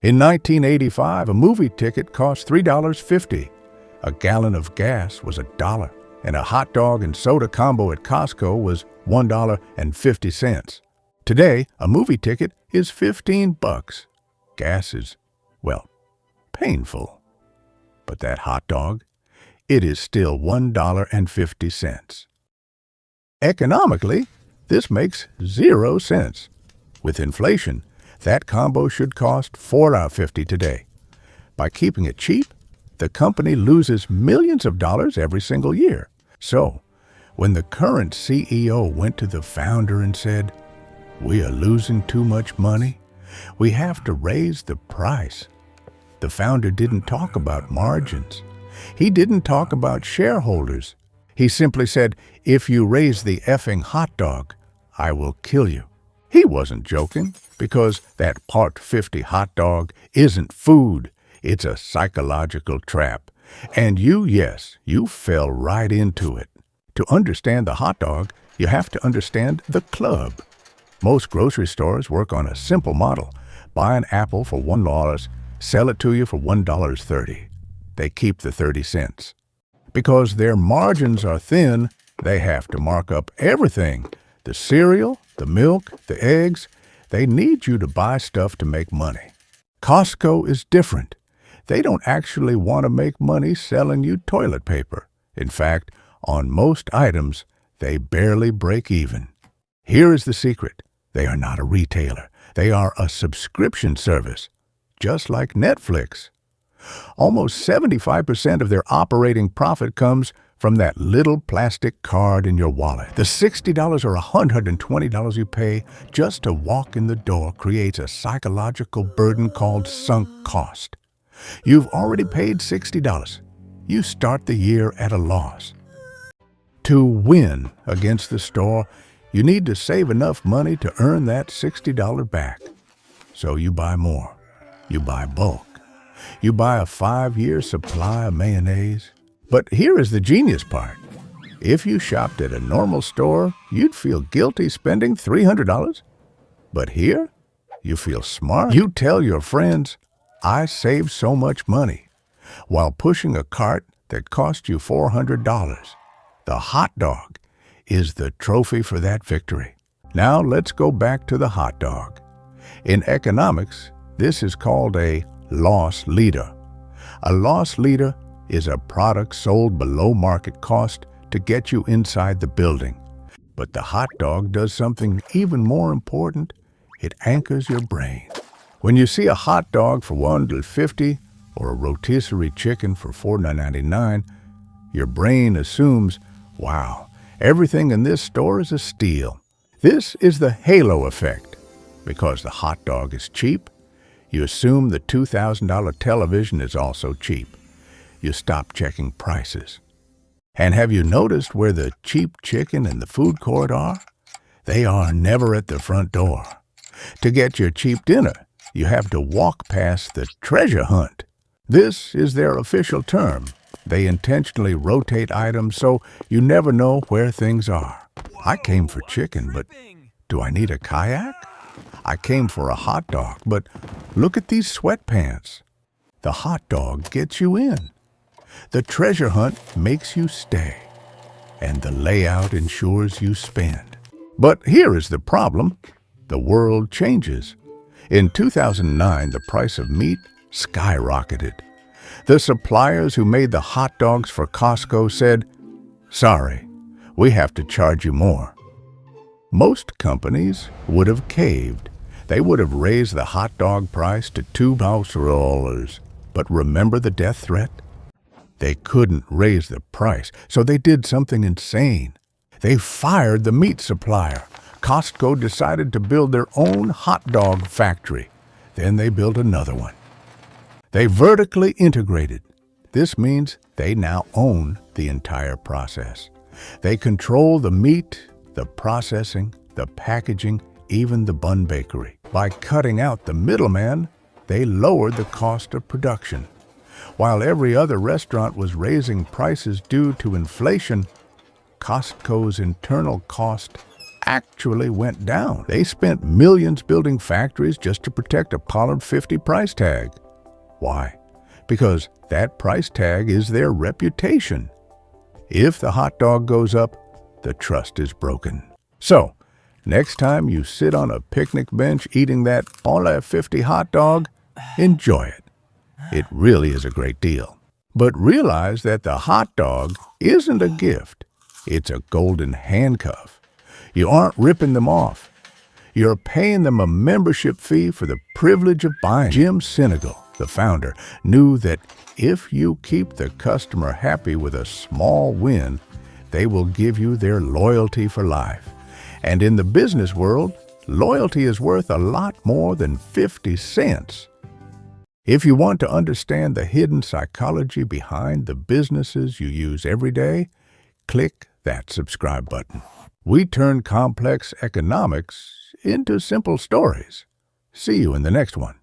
In 1985, a movie ticket cost $3.50. A gallon of gas was $1, and a hot dog and soda combo at Costco was $1.50. Today, a movie ticket is $15. Gas is, well, painful. But that hot dog, it is still $1.50. Economically, this makes 0 cents. With inflation, that combo should cost $4.50 today. By keeping it cheap, the company loses millions of dollars every single year. So, when the current CEO went to the founder and said, "We are losing too much money, we have to raise the price," the founder didn't talk about margins. He didn't talk about shareholders. He simply said, "If you raise the effing hot dog, I will kill you." He wasn't joking, because that Part 50 hot dog isn't food. It's a psychological trap. And yes, you fell right into it. To understand the hot dog, you have to understand the club. Most grocery stores work on a simple model. Buy an apple for $1, sell it to you for $1.30. They keep the 30 cents. Because their margins are thin, they have to mark up everything. The cereal, the milk, the eggs, they need you to buy stuff to make money. Costco is different. They don't actually want to make money selling you toilet paper. In fact, on most items, they barely break even. Here is the secret. They are not a retailer. They are a subscription service, just like Netflix. Almost 75% of their operating profit comes from that little plastic card in your wallet. The $60 or $120 you pay just to walk in the door creates a psychological burden called sunk cost. You've already paid $60. You start the year at a loss. To win against the store, you need to save enough money to earn that $60 back. So you buy more. You buy bulk. You buy a 5-year supply of mayonnaise. But here is the genius part. If you shopped at a normal store, you'd feel guilty spending $300. But here, you feel smart. You tell your friends, "I saved so much money," while pushing a cart that cost you $400. The hot dog is the trophy for that victory. Now let's go back to the hot dog. In economics, this is called a loss leader. A loss leader is a product sold below market cost to get you inside the building. But the hot dog does something even more important. It anchors your brain. When you see a hot dog for $1.50 or a rotisserie chicken for $4.99, your brain assumes, wow, everything in this store is a steal. This is the halo effect. Because the hot dog is cheap, you assume the $2,000 television is also cheap. You stop checking prices. And have you noticed where the cheap chicken and the food court are? They are never at the front door. To get your cheap dinner, you have to walk past the treasure hunt. This is their official term. They intentionally rotate items so you never know where things are. I came for chicken, but do I need a kayak? I came for a hot dog, but look at these sweatpants. The hot dog gets you in. The treasure hunt makes you stay, and the layout ensures you spend. But here is the problem. The world changes. In 2009, the price of meat skyrocketed. The suppliers who made the hot dogs for Costco said, "Sorry, we have to charge you more." Most companies would have caved. They would have raised the hot dog price to $2. But remember the death threat? They couldn't raise the price, so they did something insane. They fired the meat supplier. Costco decided to build their own hot dog factory. Then they built another one. They vertically integrated. This means they now own the entire process. They control the meat, the processing, the packaging, even the bun bakery. By cutting out the middleman, they lowered the cost of production. While every other restaurant was raising prices due to inflation, Costco's internal cost actually went down. They spent millions building factories just to protect a $50 price tag. Why? Because that price tag is their reputation. If the hot dog goes up, the trust is broken. So, next time you sit on a picnic bench eating that $50 hot dog, enjoy it. It really is a great deal. But realize that the hot dog isn't a gift. It's a golden handcuff. You aren't ripping them off. You're paying them a membership fee for the privilege of buying. Jim Sinegal, the founder, knew that if you keep the customer happy with a small win, they will give you their loyalty for life. And in the business world, loyalty is worth a lot more than 50 cents. If you want to understand the hidden psychology behind the businesses you use every day, click that subscribe button. We turn complex economics into simple stories. See you in the next one.